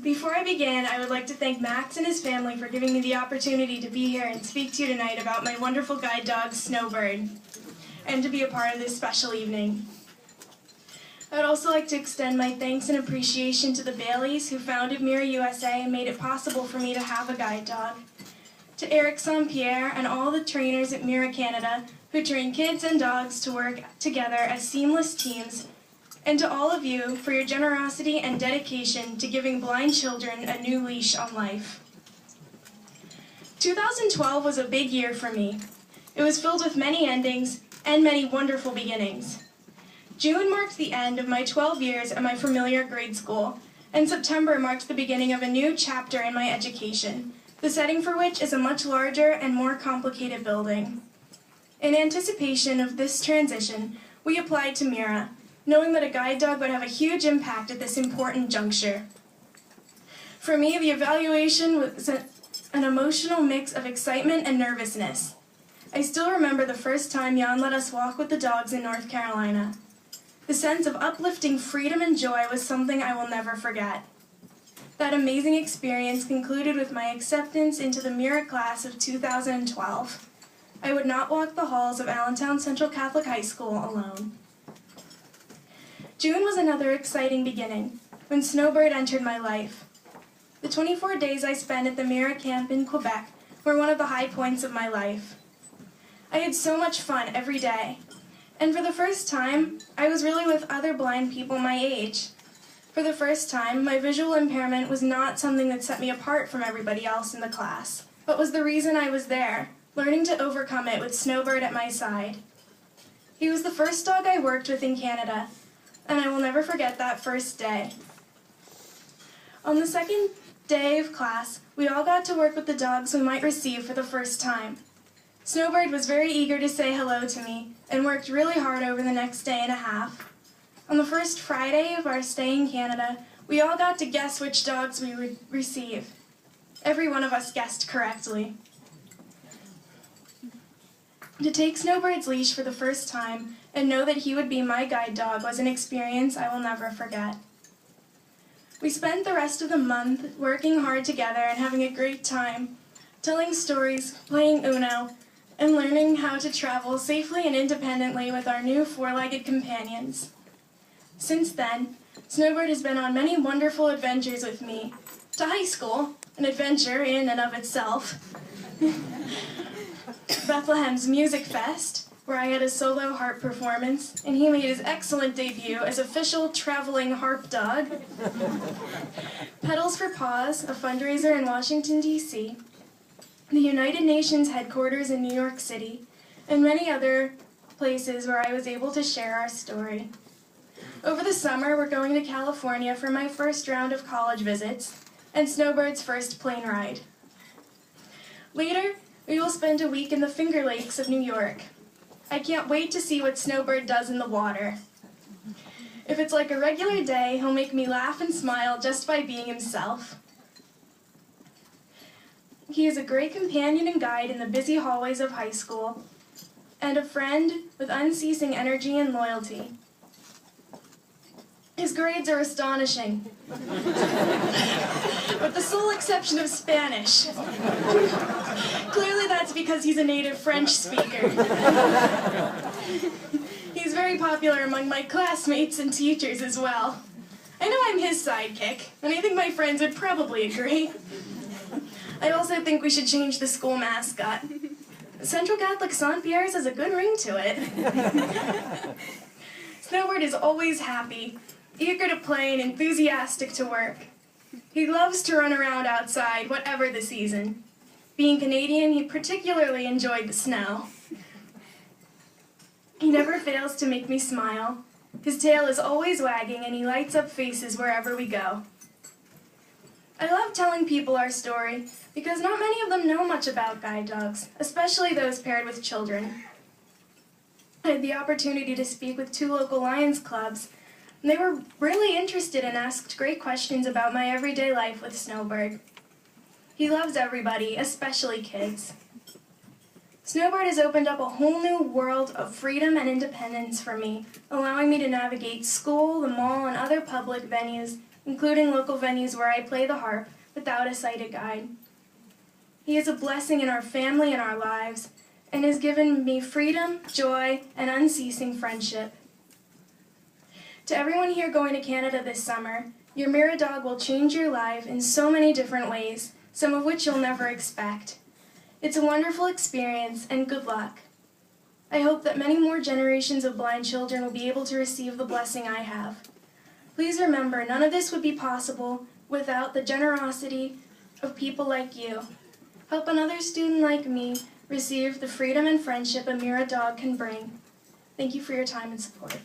Before I begin, I would like to thank Max and his family for giving me the opportunity to be here and speak to you tonight about my wonderful guide dog, Snowbird, and to be a part of this special evening. I would also like to extend my thanks and appreciation to the Baileys who founded MIRA USA and made it possible for me to have a guide dog, to Eric St. Pierre and all the trainers at MIRA Canada who train kids and dogs to work together as seamless teams, and to all of you for your generosity and dedication to giving blind children a new leash on life. 2012 was a big year for me. It was filled with many endings and many wonderful beginnings. June marked the end of my 12 years at my familiar grade school, and September marked the beginning of a new chapter in my education, the setting for which is a much larger and more complicated building. In anticipation of this transition, we applied to MIRA, knowing that a guide dog would have a huge impact at this important juncture. For me, the evaluation was an emotional mix of excitement and nervousness. I still remember the first time Jan let us walk with the dogs in North Carolina. The sense of uplifting freedom and joy was something I will never forget. That amazing experience concluded with my acceptance into the MIRA class of 2012. I would not walk the halls of Allentown Central Catholic High School alone. June was another exciting beginning, when Snowbird entered my life. The 24 days I spent at the MIRA camp in Quebec were one of the high points of my life. I had so much fun every day, and for the first time, I was really with other blind people my age. For the first time, my visual impairment was not something that set me apart from everybody else in the class, but was the reason I was there, learning to overcome it with Snowbird at my side. He was the first dog I worked with in Canada, and I will never forget that first day. On the second day of class, we all got to work with the dogs we might receive for the first time. Snowbird was very eager to say hello to me, and worked really hard over the next day and a half. On the first Friday of our stay in Canada, we all got to guess which dogs we would receive. Every one of us guessed correctly. To take Snowbird's leash for the first time and know that he would be my guide dog was an experience I will never forget. We spent the rest of the month working hard together and having a great time, telling stories, playing Uno, and learning how to travel safely and independently with our new four-legged companions. Since then, Snowbird has been on many wonderful adventures with me. To high school, an adventure in and of itself. Bethlehem's Music Fest, where I had a solo harp performance, and he made his excellent debut as official traveling harp dog. Pedals for Paws, a fundraiser in Washington, D.C., the United Nations headquarters in New York City, and many other places where I was able to share our story. Over the summer, we're going to California for my first round of college visits, and Snowbird's first plane ride. Later, we will spend a week in the Finger Lakes of New York. I can't wait to see what Snowbird does in the water. If it's like a regular day, he'll make me laugh and smile just by being himself. He is a great companion and guide in the busy hallways of high school, and a friend with unceasing energy and loyalty. His grades are astonishing, with the sole exception of Spanish. Clearly that's because he's a native French speaker. He's very popular among my classmates and teachers as well. I know I'm his sidekick, and I think my friends would probably agree. I also think we should change the school mascot. Central Catholic St. Pierre's has a good ring to it. Snowbird is always happy, eager to play and enthusiastic to work. He loves to run around outside, whatever the season. Being Canadian, he particularly enjoyed the snow. He never fails to make me smile. His tail is always wagging, and he lights up faces wherever we go. I love telling people our story because not many of them know much about guide dogs, especially those paired with children. I had the opportunity to speak with 2 local Lions clubs, and they were really interested and asked great questions about my everyday life with Snowbird. He loves everybody, especially kids. Snowbird has opened up a whole new world of freedom and independence for me, allowing me to navigate school, the mall, and other public venues including local venues where I play the harp without a sighted guide. He is a blessing in our family and our lives, and has given me freedom, joy, and unceasing friendship. To everyone here going to Canada this summer, your MIRA dog will change your life in so many different ways, some of which you'll never expect. It's a wonderful experience, and good luck. I hope that many more generations of blind children will be able to receive the blessing I have. Please remember, none of this would be possible without the generosity of people like you. Help another student like me receive the freedom and friendship a MIRA dog can bring. Thank you for your time and support.